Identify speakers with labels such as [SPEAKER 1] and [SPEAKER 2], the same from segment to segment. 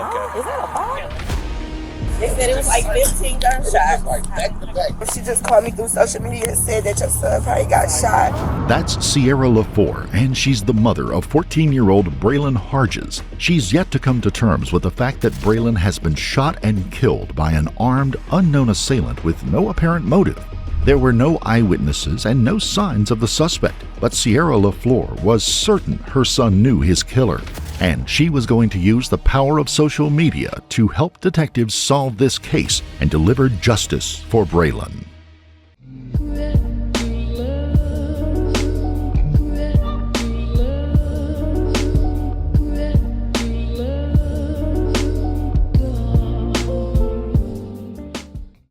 [SPEAKER 1] Okay.
[SPEAKER 2] Is that a bomb? They said it was like 15 gunshots.
[SPEAKER 3] Like back to back.
[SPEAKER 2] She just called me through social media and said that your son probably got shot.
[SPEAKER 4] That's Sierra LaFour, and she's the mother of 14-year-old Brilan Harges. She's yet to come to terms with the fact that Brilan has been shot and killed by an armed, unknown assailant with no apparent motive. There were no eyewitnesses and no signs of the suspect, but Sierra LaFour was certain her son knew his killer, and she was going to use the power of social media to help detectives solve this case and deliver justice for Brilan.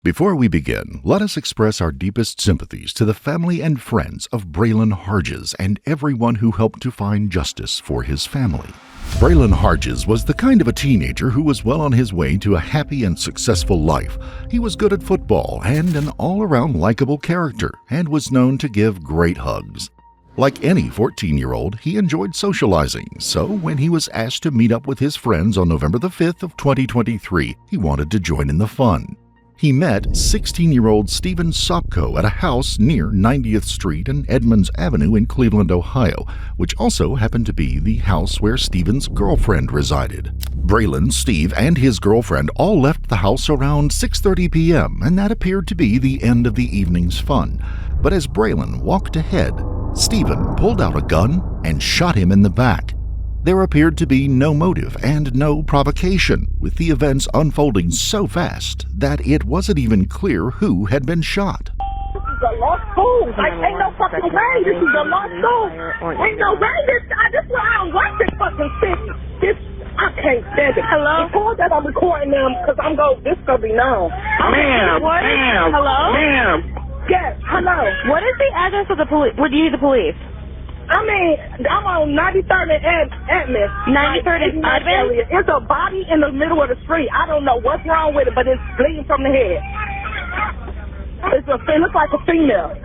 [SPEAKER 4] Before we begin, let us express our deepest sympathies to the family and friends of Brilan Harges and everyone who helped to find justice for his family. Brilan Harges was the kind of a teenager who was well on his way to a happy and successful life. He was good at football and an all-around likable character, and was known to give great hugs. Like any 14-year-old, he enjoyed socializing, so when he was asked to meet up with his friends on November the 5th of 2023, he wanted to join in the fun. He met 16-year-old Steven Sopko at a house near 90th Street and Edmonds Avenue in Cleveland, Ohio, which also happened to be the house where Steven's girlfriend resided. Brilan, Steve, and his girlfriend all left the house around 6:30 p.m., and that appeared to be the end of the evening's fun. But as Brilan walked ahead, Steven pulled out a gun and shot him in the back. There appeared to be no motive and no provocation, with the events unfolding so fast that it wasn't even clear who had been shot.
[SPEAKER 5] This is a lost soul. Like, ain't no fucking way. This is a lost soul. Ain't no way. This why I don't like this fucking shit. I can't stand it. Hello? Before that, I'm recording them because this gonna be known.
[SPEAKER 6] Ma'am.
[SPEAKER 5] Hello?
[SPEAKER 6] Ma'am.
[SPEAKER 5] Yes, hello.
[SPEAKER 7] What is the address of the police? What do you need the police?
[SPEAKER 5] I mean, I'm on 93rd and Edmonds.
[SPEAKER 7] 93rd and Edmonds?
[SPEAKER 5] It's a body in the middle of the street. I don't know what's wrong with it, but it's bleeding from the head. It looks like a female.
[SPEAKER 7] All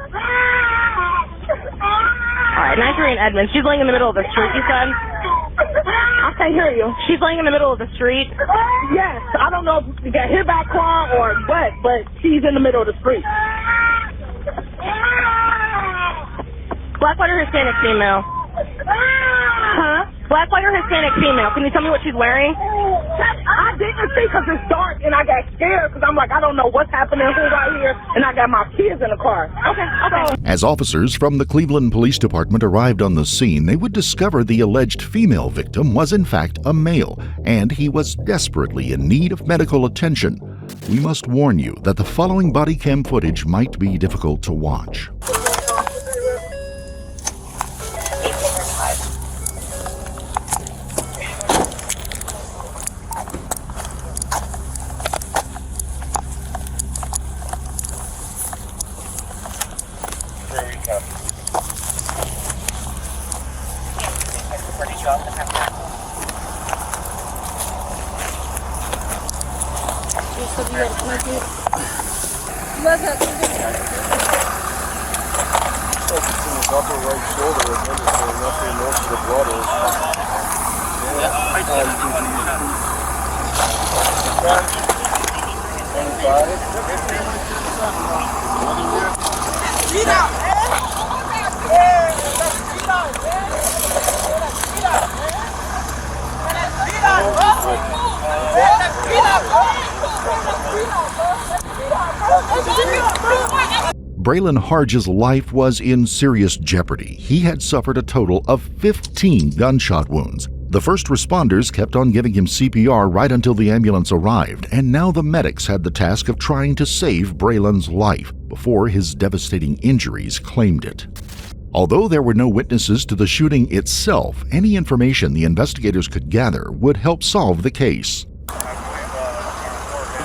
[SPEAKER 7] right, 93rd and Edmonds. She's laying in the middle of the street, you said?
[SPEAKER 5] I can't hear you.
[SPEAKER 7] She's laying in the middle of the street?
[SPEAKER 5] Yes. I don't know if she got hit by a car or what, but she's in the middle of the street.
[SPEAKER 7] Black, white, or Hispanic female?
[SPEAKER 5] Huh?
[SPEAKER 7] Black, white, or Hispanic female? Can you tell me what she's wearing?
[SPEAKER 5] I didn't see because it's dark and I got scared because I'm like, I don't know what's happening right here, and I got my kids in the car.
[SPEAKER 7] Okay.
[SPEAKER 4] As officers from the Cleveland Police Department arrived on the scene, they would discover the alleged female victim was in fact a male, and he was desperately in need of medical attention. We must warn you that the following body cam footage might be difficult to watch.
[SPEAKER 3] Upper right shoulder, and then that's where most of the blood is.
[SPEAKER 4] Brilan Harges' life was in serious jeopardy. He had suffered a total of 15 gunshot wounds. The first responders kept on giving him CPR right until the ambulance arrived, and now the medics had the task of trying to save Brilan's life before his devastating injuries claimed it. Although there were no witnesses to the shooting itself, any information the investigators could gather would help solve the case.
[SPEAKER 1] Did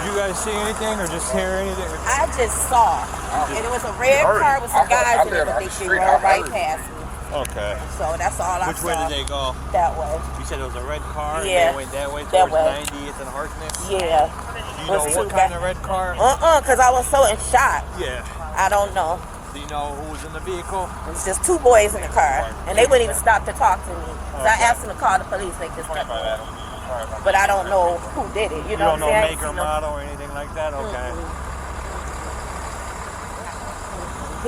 [SPEAKER 1] you guys see anything or just hear anything?
[SPEAKER 2] I just saw. And it was a red car with some guys in it, but they rolled right past me.
[SPEAKER 1] Okay.
[SPEAKER 2] So that's all I saw.
[SPEAKER 1] Which way did they go?
[SPEAKER 2] That way.
[SPEAKER 1] You said it was a red car?
[SPEAKER 2] Yeah.
[SPEAKER 1] And they went that way
[SPEAKER 2] That
[SPEAKER 1] towards
[SPEAKER 2] way.
[SPEAKER 1] 90th and Harkness?
[SPEAKER 2] Yeah.
[SPEAKER 1] Do you know what kind of red car?
[SPEAKER 2] Because I was so in shock.
[SPEAKER 1] Yeah.
[SPEAKER 2] I don't know.
[SPEAKER 1] Do you know who was in the vehicle?
[SPEAKER 2] It was just two boys in the car, and they wouldn't even stop to talk to me. So I asked them to call the police. They just kept going. but I don't know who did it. You know
[SPEAKER 1] don't know
[SPEAKER 2] what I'm saying?
[SPEAKER 1] make or model or anything like that? Okay.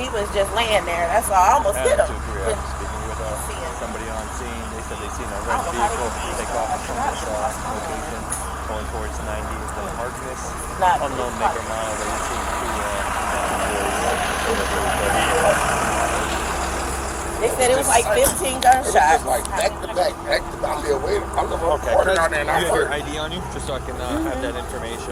[SPEAKER 2] He was just laying there. That's all. I almost hit him.
[SPEAKER 1] Speaking with somebody on scene, they said they seen a red vehicle take off from this location going towards 90 instead of Harkness. Unknown make or model. They seen
[SPEAKER 2] They said it was like 15 gunshots.
[SPEAKER 3] It was like back to back. I'm there waiting. I'm recording on there.
[SPEAKER 1] Do you have your ID on you? Just so I can have that information.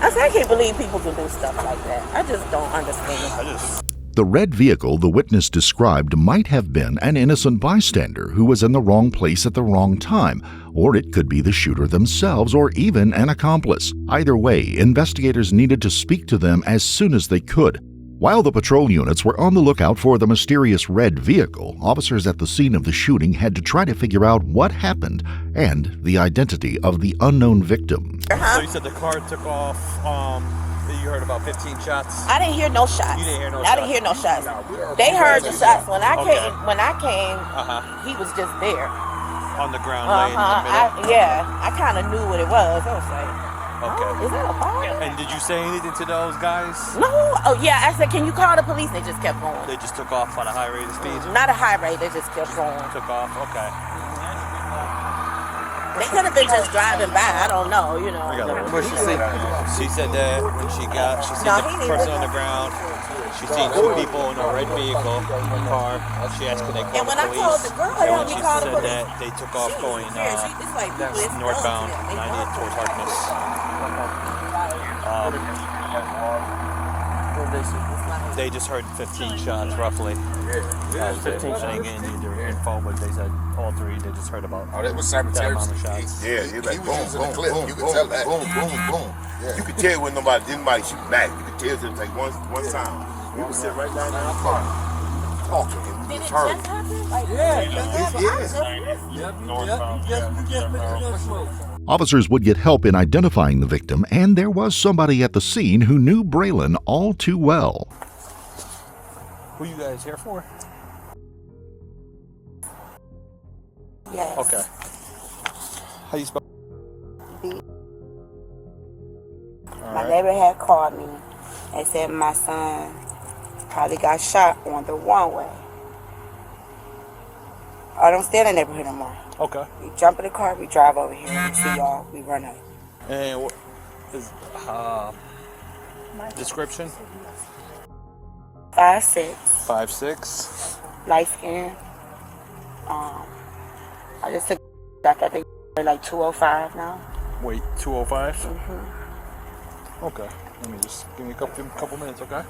[SPEAKER 2] I said, I can't believe people can do stuff like that. I just don't understand.
[SPEAKER 4] The red vehicle the witness described might have been an innocent bystander who was in the wrong place at the wrong time, or it could be the shooter themselves or even an accomplice. Either way, investigators needed to speak to them as soon as they could. While the patrol units were on the lookout for the mysterious red vehicle, officers at the scene of the shooting had to try to figure out what happened and the identity of the unknown victim.
[SPEAKER 1] So you said the car took off, you heard about 15 shots?
[SPEAKER 2] I didn't hear no shots.
[SPEAKER 1] You didn't hear no shots?
[SPEAKER 2] I didn't hear no shots. They heard the shots. When I came, he was just there.
[SPEAKER 1] On the ground, laying in the middle?
[SPEAKER 2] I kind of knew what it was. I was like,
[SPEAKER 1] okay.
[SPEAKER 2] Is that a bar?
[SPEAKER 1] And did you say anything to those guys?
[SPEAKER 2] No. Oh, yeah. I said, can you call the police? They just kept going.
[SPEAKER 1] They just took off at a high rate of speed?
[SPEAKER 2] Not a high rate. They just kept going.
[SPEAKER 1] Took off? Okay.
[SPEAKER 2] They could have been just driving by. I don't know, you know.
[SPEAKER 1] What she said? She said that when she seen the person on the ground. She seen two people in a red vehicle in the car. She asked, can they call the police?
[SPEAKER 2] And when I told the girl,
[SPEAKER 1] and when
[SPEAKER 2] she
[SPEAKER 1] she
[SPEAKER 2] called the
[SPEAKER 1] said
[SPEAKER 2] police.
[SPEAKER 1] that, they took off going northbound, 90 towards Harkness. They just heard 15 shots, roughly. 15 saying their info, but they said all three. They just heard about
[SPEAKER 3] that was
[SPEAKER 1] that amount of shots.
[SPEAKER 6] Yeah, he was
[SPEAKER 3] boom, boom, boom. You could tell that.
[SPEAKER 6] Boom, boom, boom. Yeah. You could tell when nobody shoot back. You could tell it didn't take one sound. We would sit right down in our car talking, and we just heard.
[SPEAKER 4] Officers would get help in identifying the victim, and there was somebody at the scene who knew Brilan all too well.
[SPEAKER 1] Who you guys here for?
[SPEAKER 2] Yes.
[SPEAKER 1] Okay. How you spell?
[SPEAKER 2] My neighbor had called me and said my son probably got shot on the one-way. I don't stay in the neighborhood no more.
[SPEAKER 1] Okay.
[SPEAKER 2] We jump in the car, we drive over here, we see y'all, we run up.
[SPEAKER 1] And what is description?
[SPEAKER 2] 5'6".
[SPEAKER 1] 5'6".
[SPEAKER 2] Light skin. I just took back, I think like 205 now.
[SPEAKER 1] Wait, 205? Okay. Let me just give me a couple minutes, okay?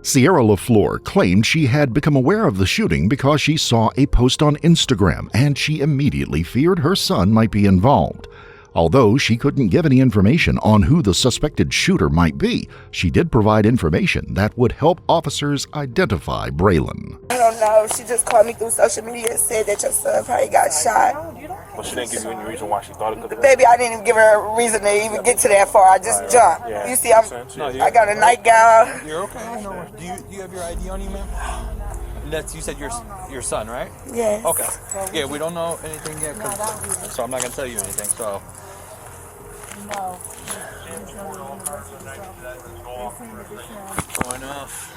[SPEAKER 4] Sierra LaFleur claimed she had become aware of the shooting because she saw a post on Instagram, and she immediately feared her son might be involved. Although she couldn't give any information on who the suspected shooter might be, she did provide information that would help officers identify Brilan.
[SPEAKER 2] I don't know. She just called me through social media and said that your son probably got shot.
[SPEAKER 3] Well, she didn't give you any reason why she thought it could have.
[SPEAKER 2] Baby, I didn't even give her a reason to even get to that far. I just jumped.
[SPEAKER 3] Yeah.
[SPEAKER 2] You see, I got a nightgown.
[SPEAKER 1] You're okay. No worries. Do you have your ID on you, ma'am? You said your son, right?
[SPEAKER 2] Yes.
[SPEAKER 1] Okay. Yeah, we don't know anything yet, so I'm not gonna tell you anything. So.
[SPEAKER 2] No.
[SPEAKER 1] Going off.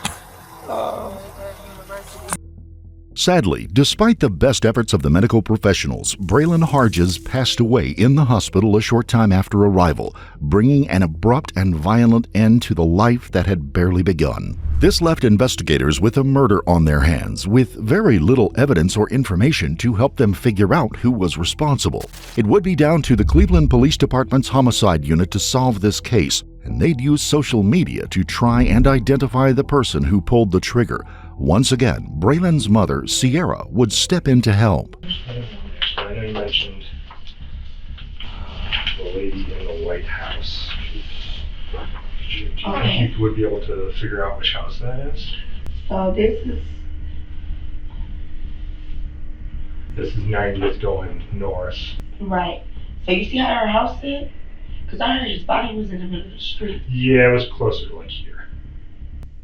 [SPEAKER 4] Sadly, despite the best efforts of the medical professionals, Brilan Harges passed away in the hospital a short time after arrival, bringing an abrupt and violent end to the life that had barely begun. This left investigators with a murder on their hands, with very little evidence or information to help them figure out who was responsible. It would be down to the Cleveland Police Department's Homicide Unit to solve this case, and they'd use social media to try and identify the person who pulled the trigger. Once again, Brilan's mother, Sierra, would step in to help.
[SPEAKER 8] I know you mentioned the lady in the White House. Do you think you would be able to figure out which house that is?
[SPEAKER 2] So this is
[SPEAKER 8] 90th going north.
[SPEAKER 2] right. So you see how her house is? Because I heard his body was in the middle of the street.
[SPEAKER 8] Yeah, it was closer to like here.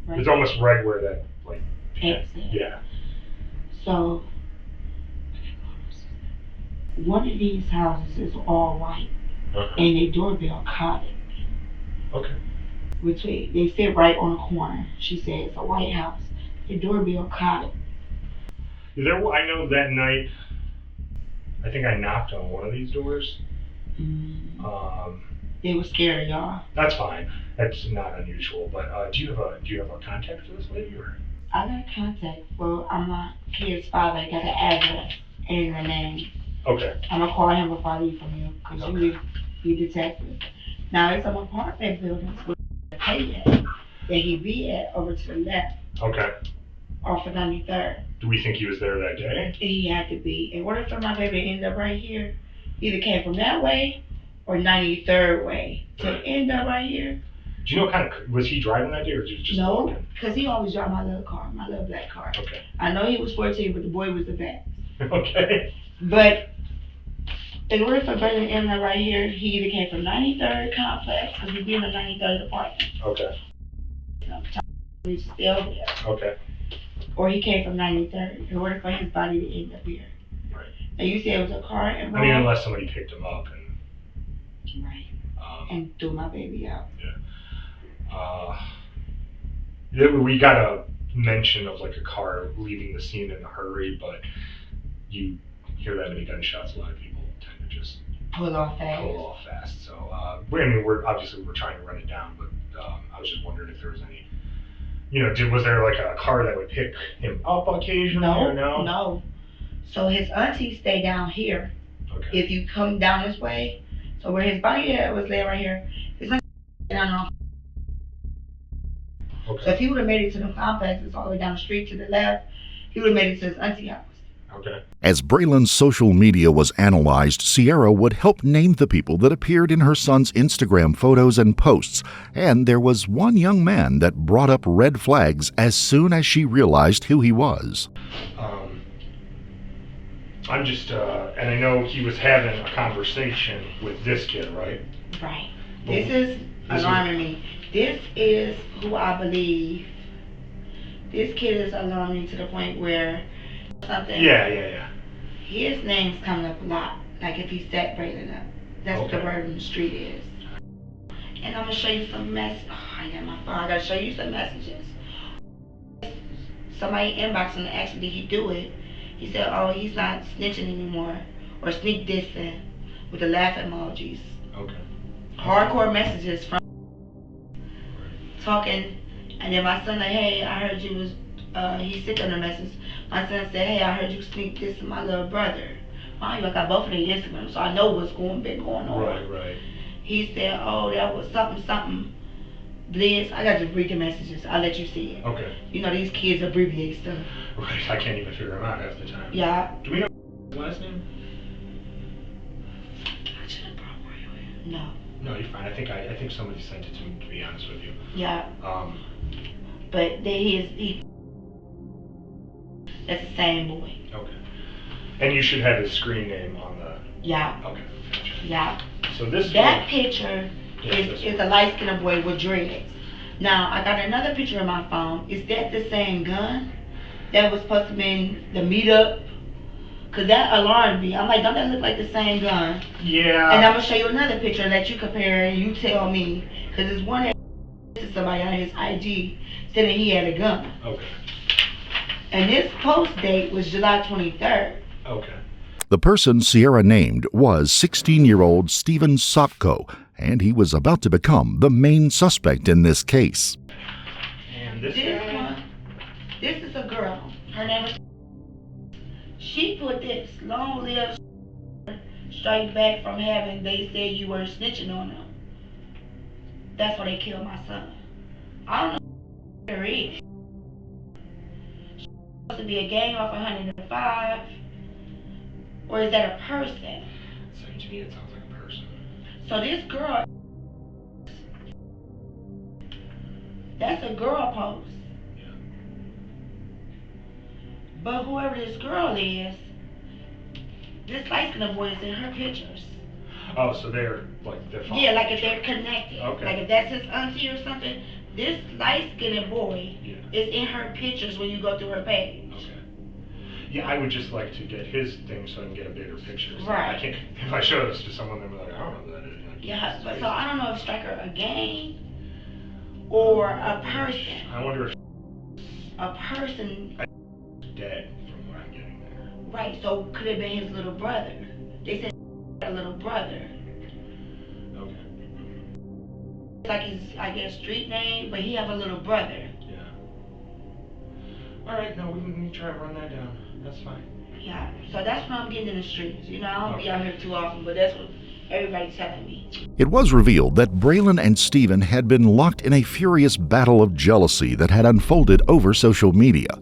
[SPEAKER 2] Right.
[SPEAKER 8] It's almost right where that like
[SPEAKER 2] Exit.
[SPEAKER 8] yeah.
[SPEAKER 2] So, one of these houses is all white, and their doorbell caught it.
[SPEAKER 8] Okay.
[SPEAKER 2] They sit right on the corner. She said it's a white house. The doorbell caught it.
[SPEAKER 8] I know that night, I think I knocked on one of these doors.
[SPEAKER 2] They were scared, y'all.
[SPEAKER 8] That's fine. That's not unusual. But do you have a contact for this lady, or?
[SPEAKER 2] I got a contact. Well, I'm my kid's father. I got an address and a name.
[SPEAKER 8] Okay.
[SPEAKER 2] I'm gonna call him before I leave from you, cause you detective. Now it's some apartment buildings with the pay at that he be at over to the left.
[SPEAKER 8] Okay.
[SPEAKER 2] Off of 93rd.
[SPEAKER 8] Do we think he was there that day?
[SPEAKER 2] He had to be. In order for my baby to end up right here, either came from that way or 93rd way to end up right here.
[SPEAKER 8] Do you know was he driving that day or just
[SPEAKER 2] No,
[SPEAKER 8] walking?
[SPEAKER 2] because he always drive my little car, my little black car.
[SPEAKER 8] Okay.
[SPEAKER 2] I know he was 14, but the boy was the best.
[SPEAKER 8] Okay.
[SPEAKER 2] But in order for Brilan to end up right here, he either came from 93rd complex, because he be in the 93rd apartment.
[SPEAKER 8] Okay.
[SPEAKER 2] He's still there.
[SPEAKER 8] Okay.
[SPEAKER 2] Or he came from 93rd in order for his body to end up here.
[SPEAKER 8] Right.
[SPEAKER 2] And you said it was a car involved?
[SPEAKER 8] I mean, unless somebody picked him up and...
[SPEAKER 2] Right. And threw my baby out.
[SPEAKER 8] Yeah. We got a mention of like a car leaving the scene in a hurry, but you hear that many gunshots, a lot of people tend to just
[SPEAKER 2] pull off
[SPEAKER 8] fast. So, I mean, we're trying to run it down, but I was just wondering if there was any, was there like a car that would pick him up occasionally or no?
[SPEAKER 2] No. So his auntie stay down here.
[SPEAKER 8] Okay.
[SPEAKER 2] If you come down this way, so where his body was laying right here, his auntie down on.
[SPEAKER 8] Okay.
[SPEAKER 2] So if he would have made it to the complexes all the way down the street to the left, he would have made it to his auntie house.
[SPEAKER 8] Okay.
[SPEAKER 4] As Brilan's social media was analyzed, Sierra would help name the people that appeared in her son's Instagram photos and posts, and there was one young man that brought up red flags as soon as she realized who he was.
[SPEAKER 8] I'm just, and I know he was having a conversation with this kid, right?
[SPEAKER 2] Right. This is alarming me. This is who I believe. This kid is alarming me to the point where something.
[SPEAKER 8] Yeah.
[SPEAKER 2] His name's coming up a lot. Like if he set Brilan up. That's what the word in the street is. And I'm gonna show you some messages. Oh, I got my phone. I gotta show you some messages. Somebody inboxed him and asked him, did he do it? He said, oh, he's not snitching anymore. Or sneak dissing with the laugh emojis.
[SPEAKER 8] Okay.
[SPEAKER 2] Hardcore messages from talking. And then my son like, hey, I heard you was, he sent them a message. My son said, hey, I heard you sneak dissing my little brother. Mind you, I got both of their Instagram, so I know what's been going on.
[SPEAKER 8] Right.
[SPEAKER 2] He said, oh, that was something. Blizz, I got to read the messages. I'll let you see it.
[SPEAKER 8] Okay.
[SPEAKER 2] You know, these kids abbreviate stuff.
[SPEAKER 8] Right, I can't even figure them out half the time.
[SPEAKER 2] Yeah.
[SPEAKER 8] Do we know his last name?
[SPEAKER 2] I should have brought Mario in. No.
[SPEAKER 8] No, you're fine. I think somebody sent it to me, to be honest with you.
[SPEAKER 2] Yeah. But that's the same boy.
[SPEAKER 8] Okay. And you should have his screen name on the...
[SPEAKER 2] Yeah.
[SPEAKER 8] Okay. Gotcha.
[SPEAKER 2] Yeah.
[SPEAKER 8] So that
[SPEAKER 2] picture is a light-skinned boy with dreads. Now, I got another picture on my phone. Is that the same gun that was supposed to be the meetup? Because that alarmed me. I'm like, don't that look like the same gun?
[SPEAKER 8] Yeah.
[SPEAKER 2] And I'm going to show you another picture and let you compare and you tell me. Because there's one that somebody on his IG said that he had a gun.
[SPEAKER 8] Okay.
[SPEAKER 2] And this post date was July 23rd.
[SPEAKER 8] Okay.
[SPEAKER 4] The person Sierra named was 16-year-old Steven Sopko, and he was about to become the main suspect in this case.
[SPEAKER 8] And this
[SPEAKER 2] is a girl. Her name is... She put this long live straight back from heaven. They said you were snitching on them. That's why they killed my son. I don't know who there is. She's supposed to be a gang off 105. Or is that a person?
[SPEAKER 8] So to me it sounds like a person.
[SPEAKER 2] So this girl, that's a girl post.
[SPEAKER 8] Yeah.
[SPEAKER 2] But whoever this girl is, this light-skinned boy is in her pictures.
[SPEAKER 8] Oh, so they're following.
[SPEAKER 2] Yeah, like if they're connected.
[SPEAKER 8] Okay.
[SPEAKER 2] Like if that's his auntie or something, this light-skinned boy is in her pictures when you go through her page.
[SPEAKER 8] Okay. Yeah, I would just like to get his thing so I can get a bigger picture. So
[SPEAKER 2] Right.
[SPEAKER 8] I can't, if I show this to someone, they'll be like, I don't know who that is.
[SPEAKER 2] Yeah, but so I don't know if Striker a gang or a person.
[SPEAKER 8] I wonder if
[SPEAKER 2] a person
[SPEAKER 8] dead from what I'm getting there.
[SPEAKER 2] Right, so could it have been his little brother? They said a little brother.
[SPEAKER 8] Okay.
[SPEAKER 2] Like his, I guess, street name, but he have a little brother.
[SPEAKER 8] Yeah. Alright, no, we can try to run that down. That's fine.
[SPEAKER 2] Yeah, so that's what I'm getting in the streets. You know, I don't be out here too often, but that's what everybody's telling me.
[SPEAKER 4] It was revealed that Brilan and Stephen had been locked in a furious battle of jealousy that had unfolded over social media.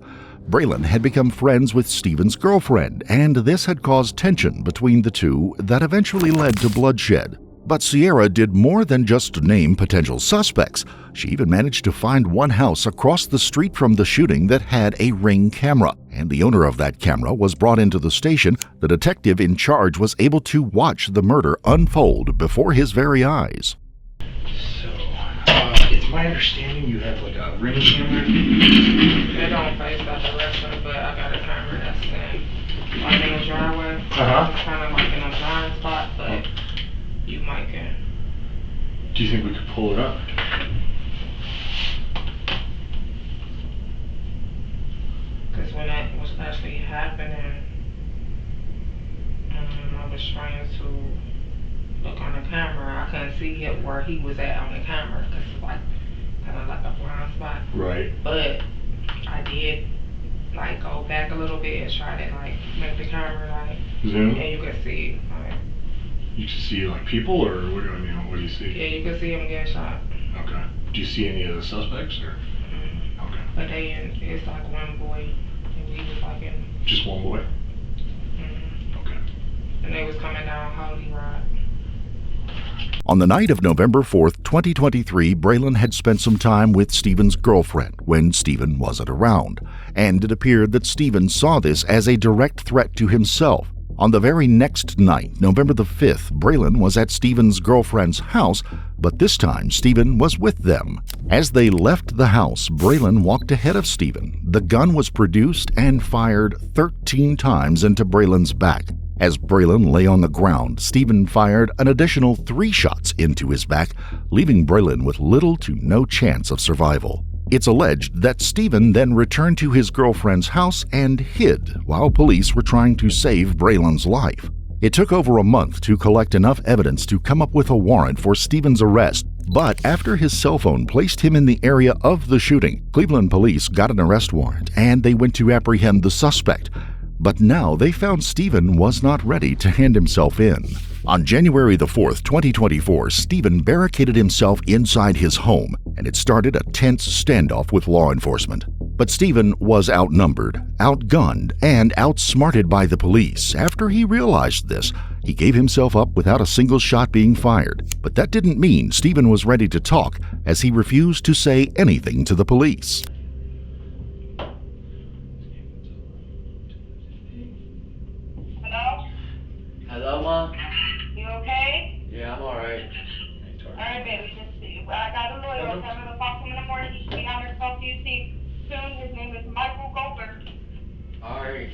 [SPEAKER 4] Brilan had become friends with Stephen's girlfriend, and this had caused tension between the two that eventually led to bloodshed. But Sierra did more than just name potential suspects. She even managed to find one house across the street from the shooting that had a Ring camera, and the owner of that camera was brought into the station. The detective in charge was able to watch the murder unfold before his very eyes.
[SPEAKER 8] So, it's my understanding you have like a Ring camera?
[SPEAKER 9] It don't face that direction, but I got a camera that's like in the driveway. It's kind of like in a blind spot, but you might can.
[SPEAKER 8] Do you think we could pull it up?
[SPEAKER 9] Because when that was actually happening, I was trying to look on the camera. I couldn't see it where he was at on the camera because it's like kind of like a blind spot.
[SPEAKER 8] Right.
[SPEAKER 9] But I did like go back a little bit and try to like make the camera like
[SPEAKER 8] zoom,
[SPEAKER 9] and you could see like.
[SPEAKER 8] You can see like people, or what do I mean? What do you see?
[SPEAKER 9] Yeah, you can see him getting shot.
[SPEAKER 8] Okay. Do you see any of the suspects, or? Okay.
[SPEAKER 9] But it's like one boy, and we was like in.
[SPEAKER 8] Just one boy. Okay.
[SPEAKER 9] And they was coming down Holy Rod.
[SPEAKER 4] On the night of November 4th, 2023, Brilan had spent some time with Stephen's girlfriend when Stephen wasn't around, and it appeared that Stephen saw this as a direct threat to himself. On the very next night, November the 5th, Brilan was at Stephen's girlfriend's house, but this time Stephen was with them. As they left the house, Brilan walked ahead of Stephen. The gun was produced and fired 13 times into Brilan's back. As Brilan lay on the ground, Stephen fired an additional 3 shots into his back, leaving Brilan with little to no chance of survival. It's alleged that Stephen then returned to his girlfriend's house and hid while police were trying to save Brilan's life. It took over a month to collect enough evidence to come up with a warrant for Stephen's arrest, but after his cell phone placed him in the area of the shooting, Cleveland police got an arrest warrant and they went to apprehend the suspect. But now they found Stephen was not ready to hand himself in. On January the 4th, 2024, Stephen barricaded himself inside his home, and it started a tense standoff with law enforcement. But Stephen was outnumbered, outgunned, and outsmarted by the police. After he realized this, he gave himself up without a single shot being fired. But that didn't mean Stephen was ready to talk, as he refused to say anything to the police.
[SPEAKER 10] Hello, Ma?
[SPEAKER 11] You okay?
[SPEAKER 10] Yeah, I'm alright.
[SPEAKER 11] Alright, baby, just see. I got a lawyer. I'm going to talk to him in the morning. He should be down there to talk to you soon. His name is Michael Goldberg.
[SPEAKER 10] Alright.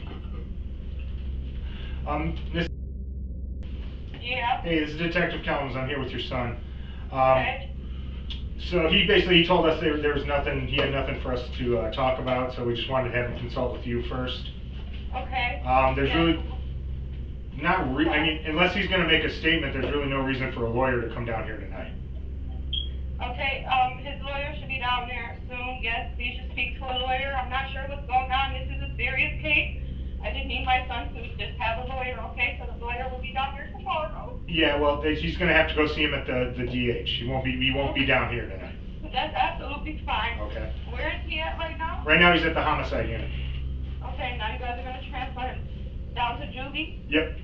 [SPEAKER 8] Miss.
[SPEAKER 11] Yeah?
[SPEAKER 8] Hey, this is Detective Kellums. I'm here with your son.
[SPEAKER 11] Okay.
[SPEAKER 8] So he told us there was nothing, he had nothing for us to talk about, so we just wanted to have him consult with you first.
[SPEAKER 11] Okay.
[SPEAKER 8] There's really I mean, unless he's going to make a statement, there's really no reason for a lawyer to come down here tonight.
[SPEAKER 11] Okay, his lawyer should be down there soon. Yes, he should speak to a lawyer. I'm not sure what's going on. This is a serious case. I just need my son to just have a lawyer, okay? So the lawyer will be down here tomorrow.
[SPEAKER 8] Yeah, well, he's going to have to go see him at the DH. He won't be down here tonight.
[SPEAKER 11] That's absolutely fine.
[SPEAKER 8] Okay.
[SPEAKER 11] Where is he at right now?
[SPEAKER 8] Right now he's at the homicide unit.
[SPEAKER 11] Okay, now you guys are going to transfer him down to juvie?
[SPEAKER 8] Yep.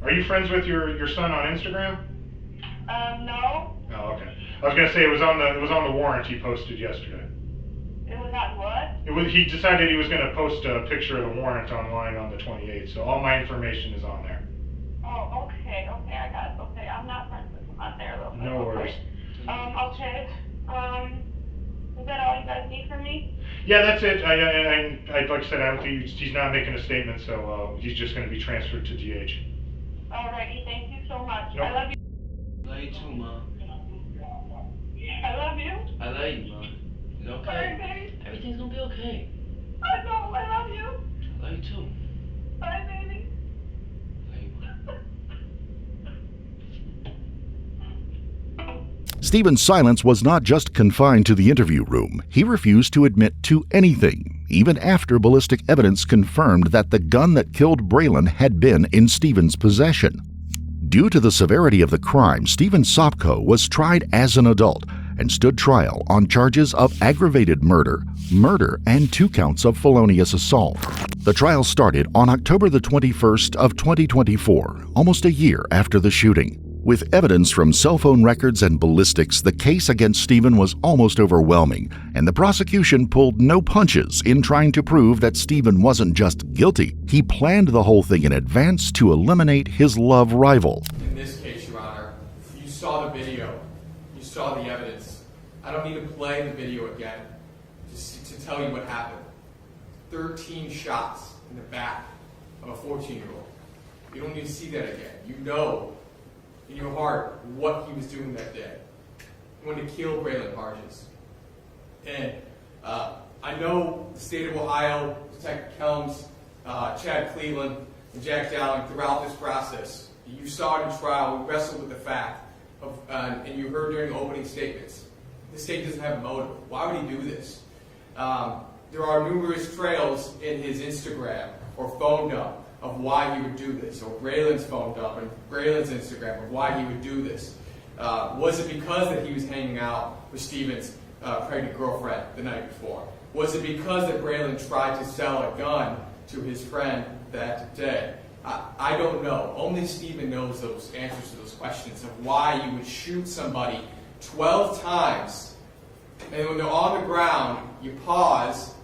[SPEAKER 8] Are you friends with your son on Instagram?
[SPEAKER 11] No.
[SPEAKER 8] Oh, okay. I was gonna say it was on the warrant he posted yesterday.
[SPEAKER 11] It was on what?
[SPEAKER 8] He decided he was gonna post a picture of the warrant online on the 28th, so all my information is on there.
[SPEAKER 11] Oh, okay, I got it. Okay, I'm not friends with him on there though.
[SPEAKER 8] No worries.
[SPEAKER 11] Okay. Is that all you guys need from me?
[SPEAKER 8] Yeah, that's it. Like I said, I don't think he's not making a statement, so he's just going to be transferred to DH.
[SPEAKER 11] Alrighty, thank you so much.
[SPEAKER 8] Nope.
[SPEAKER 11] I love you.
[SPEAKER 10] Love you too, Mom.
[SPEAKER 11] I love you.
[SPEAKER 10] I love you, Mom. It's okay.
[SPEAKER 11] Bye, baby.
[SPEAKER 10] Everything's gonna be okay.
[SPEAKER 11] I know, I love you.
[SPEAKER 10] I love you too.
[SPEAKER 11] Bye, baby.
[SPEAKER 10] Love you, Mom.
[SPEAKER 4] Stephen's silence was not just confined to the interview room. He refused to admit to anything, even after ballistic evidence confirmed that the gun that killed Brilan had been in Stephen's possession. Due to the severity of the crime, Stephen Sopko was tried as an adult and stood trial on charges of aggravated murder, and 2 counts of felonious assault. The trial started on October the 21st of 2024, almost a year after the shooting. With evidence from cell phone records and ballistics, the case against Stephen was almost overwhelming, and the prosecution pulled no punches in trying to prove that Stephen wasn't just guilty. He planned the whole thing in advance to eliminate his love rival.
[SPEAKER 12] In this case, Your Honor, you saw the video. You saw the evidence. I don't need to play the video again to tell you what happened. 13 shots in the back of a 14-year-old. You don't need to see that again. You know in your heart what he was doing that day. He wanted to kill Brilan Harges. And I know the state of Ohio, Detective Kelms, Chad Cleveland, and Jack Dowling throughout this process. You saw it in trial. We wrestled with the fact of, and you heard during the opening statements, the state doesn't have a motive. Why would he do this? There are numerous trails in his Instagram or phone dump of why he would do this, or Brilan's phone dump and Brilan's Instagram of why he would do this. Was it because that he was hanging out with Stephen's pregnant girlfriend the night before? Was it because that Brilan tried to sell a gun to his friend that day? I don't know. Only Stephen knows those answers to those questions of why you would shoot somebody 12 times, and when they're on the ground, you pause,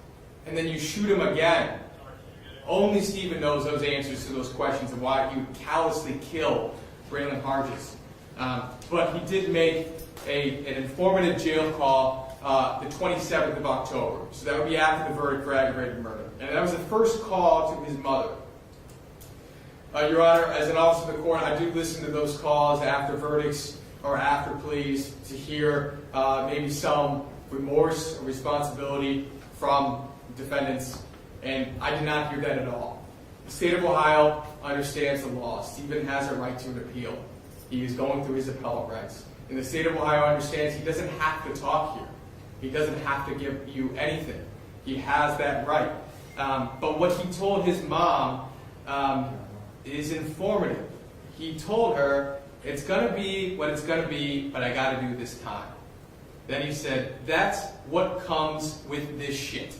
[SPEAKER 12] and then you shoot them again. Only Stephen knows those answers to those questions of why he would callously kill Brilan Harges. But he did make an informative jail call the 27th of October. So that would be after the verdict for aggravated murder. And that was the first call to his mother. Your Honor, as an officer of the court, I do listen to those calls after verdicts or after pleas to hear maybe some remorse or responsibility from defendants. And I did not hear that at all. The state of Ohio understands the law. Stephen has a right to an appeal. He is going through his appellate rights. And the state of Ohio understands he doesn't have to talk here. He doesn't have to give you anything. He has that right. But what he told his mom is informative. He told her, it's going to be what it's going to be, but I got to do this time. Then he said, that's what comes with this shit.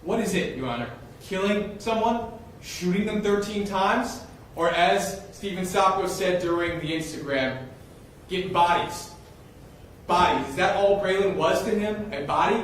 [SPEAKER 12] What is it, Your Honor? Killing someone? Shooting them 13 times? Or as Stephen Sopko said during the Instagram, getting bodies. Bodies. Is that all Brilan was to him? A body?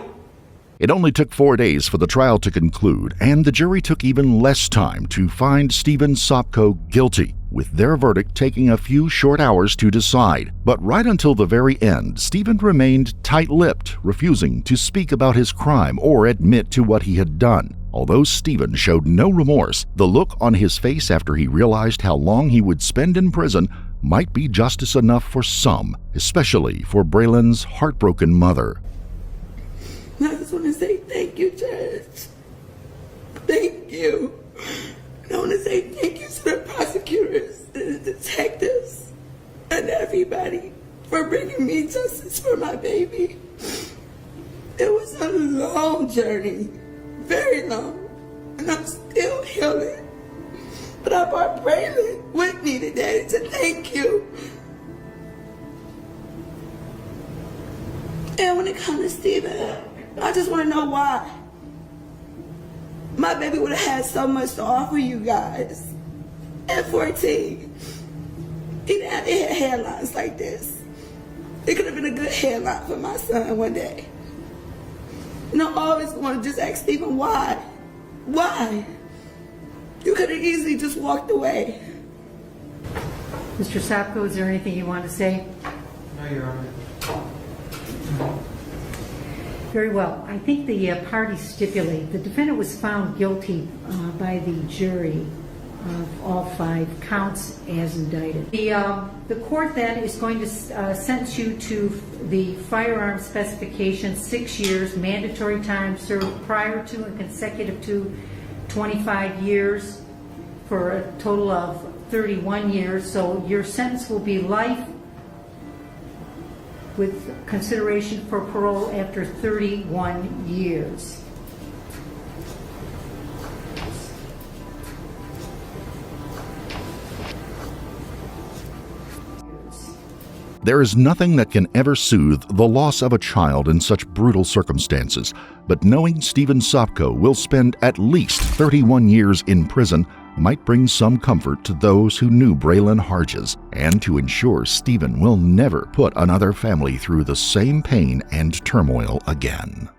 [SPEAKER 4] It only took 4 days for the trial to conclude, and the jury took even less time to find Stephen Sopko guilty, with their verdict taking a few short hours to decide. But right until the very end, Stephen remained tight-lipped, refusing to speak about his crime or admit to what he had done. Although Stephen showed no remorse, the look on his face after he realized how long he would spend in prison might be justice enough for some, especially for Brilan's heartbroken mother.
[SPEAKER 2] I just want to say thank you, Judge. Thank you. I want to say thank you to the prosecutors, and the detectives, and everybody for bringing me justice for my baby. It was a long journey, very long, and I'm still healing. But I brought Brilan with me today to thank you. And when it comes to Stephen, I just want to know why. My baby would have had so much to offer you guys. At 14, he didn't have to have headlines like this. It could have been a good headline for my son one day. And I always want to just ask Stephen why. Why? You could have easily just walked away.
[SPEAKER 13] Mr. Sopko, is there anything you want to say?
[SPEAKER 12] No, Your Honor.
[SPEAKER 13] Very well. I think the parties stipulate the defendant was found guilty by the jury of all 5 counts as indicted. The court then is going to sentence you to the firearm specification, 6 years, mandatory time served prior to and consecutive to 25 years for a total of 31 years. So your sentence will be life with consideration for parole after 31 years.
[SPEAKER 4] There is nothing that can ever soothe the loss of a child in such brutal circumstances, but knowing Stephen Sopko will spend at least 31 years in prison might bring some comfort to those who knew Brilan Harges, and to ensure Stephen will never put another family through the same pain and turmoil again.